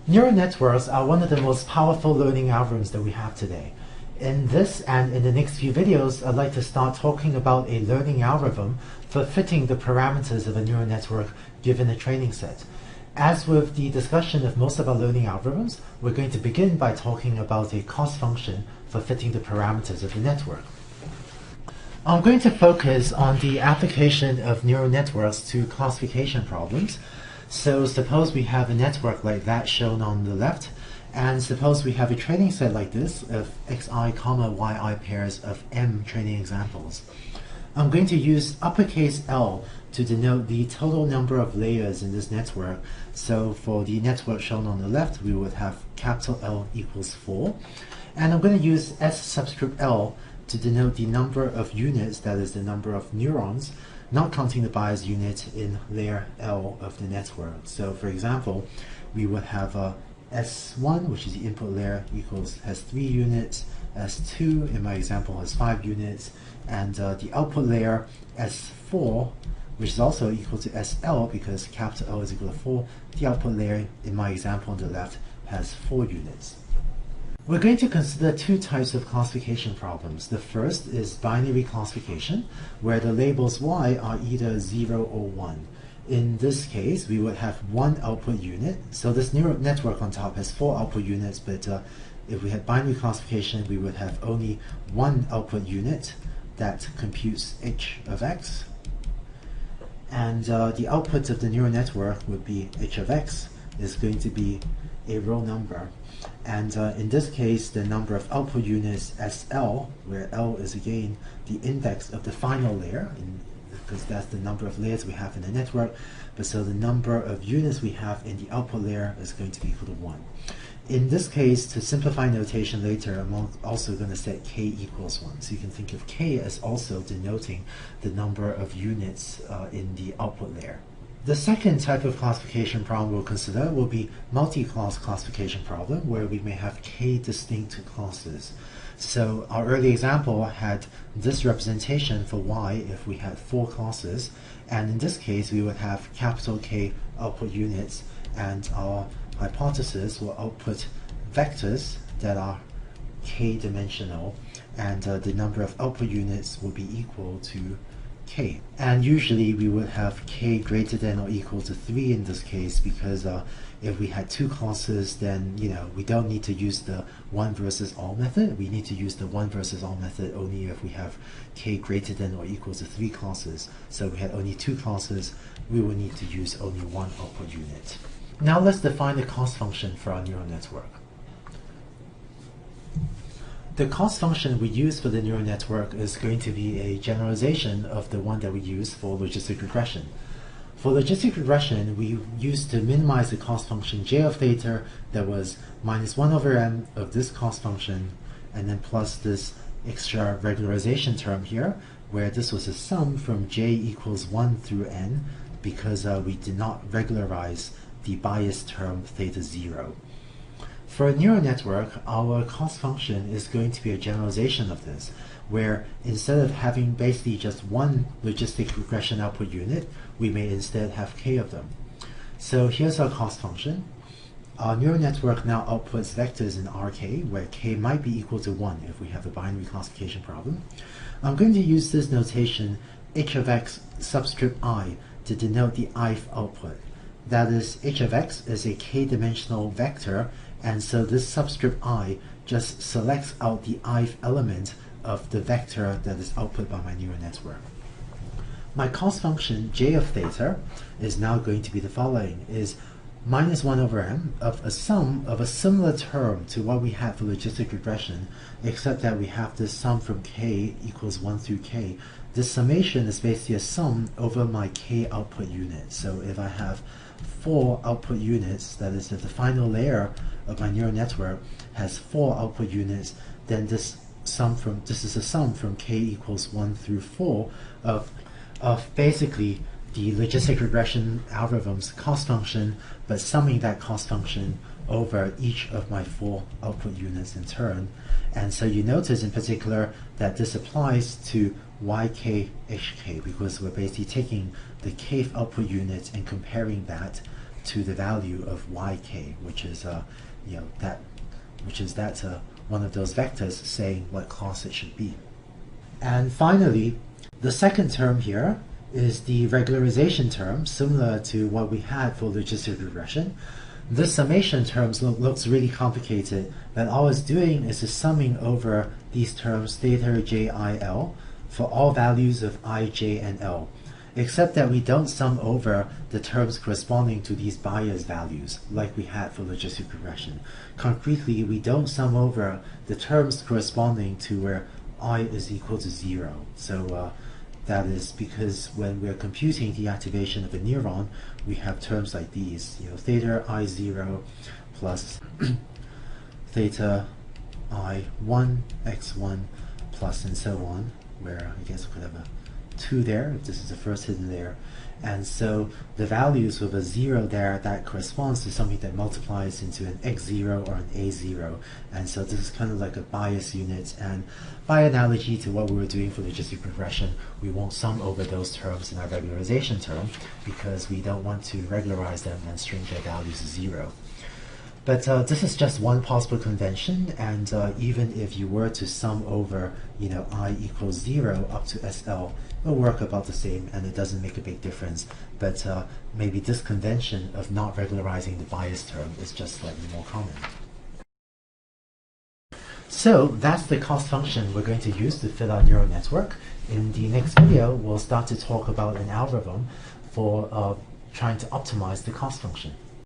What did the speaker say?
Neural networks are one of the most powerful learning algorithms that we have today. In this and in the next few videos, I'd like to start talking about a learning algorithm for fitting the parameters of a neural network given a training set. As with the discussion of most of our learning algorithms, we're going to begin by talking about a cost function for fitting the parameters of the network. I'm going to focus on the application of neural networks to classification problems. So suppose we have a network like that shown on the left, and suppose we have a training set like this of xi comma yi pairs of m training examples. I'm going to use uppercase L to denote the total number of layers in this network. So for the network shown on the left, we would have capital L equals 4. And I'm going to use S subscript L to denote the number of units, that is the number of neurons, not counting the bias unit in layer L of the network. So for example, we would have S1, which is the input layer, has 3 units, S2 in my example has 5 units, and the output layer S4, which is also equal to SL because capital L is equal to 4, the output layer in my example on the left has 4 units. We're going to consider two types of classification problems. The first is binary classification, where the labels y are either 0 or 1. In this case, we would have one output unit. So this neural network on top has 4 output units, but if we had binary classification, we would have only one output unit that computes h of x. And the output of the neural network would be h of x is going to be a real number. And in this case, the number of output units SL, where L is again the index of the final layer, because that's the number of layers we have in the network. But so the number of units we have in the output layer is going to be equal to 1. In this case, to simplify notation later, I'm also going to set k equals 1. So you can think of k as also denoting the number of units in the output layer. The second type of classification problem we'll consider will be multi-class classification problem, where we may have k distinct classes. So our early example had this representation for y if we had 4 classes, and in this case we would have capital K output units, and our hypothesis will output vectors that are k-dimensional, and the number of output units will be equal to k. And usually we would have k greater than or equal to 3 in this case, because if we had 2 classes, then we don't need to use the 1 versus all method. We need to use the 1 versus all method only if we have k greater than or equal to 3 classes. So if we had only 2 classes, we would need to use only 1 output unit. Now let's define the cost function for our neural network. The cost function we use for the neural network is going to be a generalization of the one that we use for logistic regression. For logistic regression, we used to minimize the cost function j of theta that was minus 1 over m of this cost function, and then plus this extra regularization term here, where this was a sum from j equals 1 through n, because we did not regularize the bias term theta 0. For a neural network, our cost function is going to be a generalization of this, where instead of having basically just one logistic regression output unit, we may instead have k of them. So here's our cost function. Our neural network now outputs vectors in Rk, where k might be equal to 1 if we have a binary classification problem. I'm going to use this notation h of x subscript I to denote the ith output. That is, h of x is a k-dimensional vector, and so this subscript I just selects out the ith element of the vector that is output by my neural network. My cost function j of theta is now going to be the following, is minus 1 over m of a sum of a similar term to what we had for logistic regression, except that we have this sum from k equals 1 through k. This summation is basically a sum over my k output unit. So if I have 4 output units, that is, if the final layer of my neural network has 4 output units, then this is a sum from k equals 1 through 4 of basically the logistic regression algorithm's cost function, but summing that cost function over each of my 4 output units in turn. And so you notice in particular that this applies to yk hk, because we're basically taking the kth output unit and comparing that to the value of yk, which is one of those vectors saying what class it should be. And finally, the second term here is the regularization term, similar to what we had for logistic regression. This summation terms looks really complicated, but all it's doing is just summing over these terms theta, j, I, l for all values of I, j, and l, except that we don't sum over the terms corresponding to these bias values like we had for logistic regression. Concretely, we don't sum over the terms corresponding to where I is equal to 0. So that is because when we're computing the activation of a neuron, we have terms like these, theta I0 plus theta I1 x1 plus and so on, where I guess we could have a 2 there if this is the first hidden layer. And so the values with a 0 there, that corresponds to something that multiplies into an x0 or an a0. And so this is kind of like a bias unit, and by analogy to what we were doing for logistic regression, we won't sum over those terms in our regularization term because we don't want to regularize them and string their values to 0. But this is just one possible convention, and even if you were to sum over, I equals 0 up to SL, it'll work about the same, and it doesn't make a big difference. But maybe this convention of not regularizing the bias term is just slightly more common. So that's the cost function we're going to use to fit our neural network. In the next video, we'll start to talk about an algorithm for trying to optimize the cost function.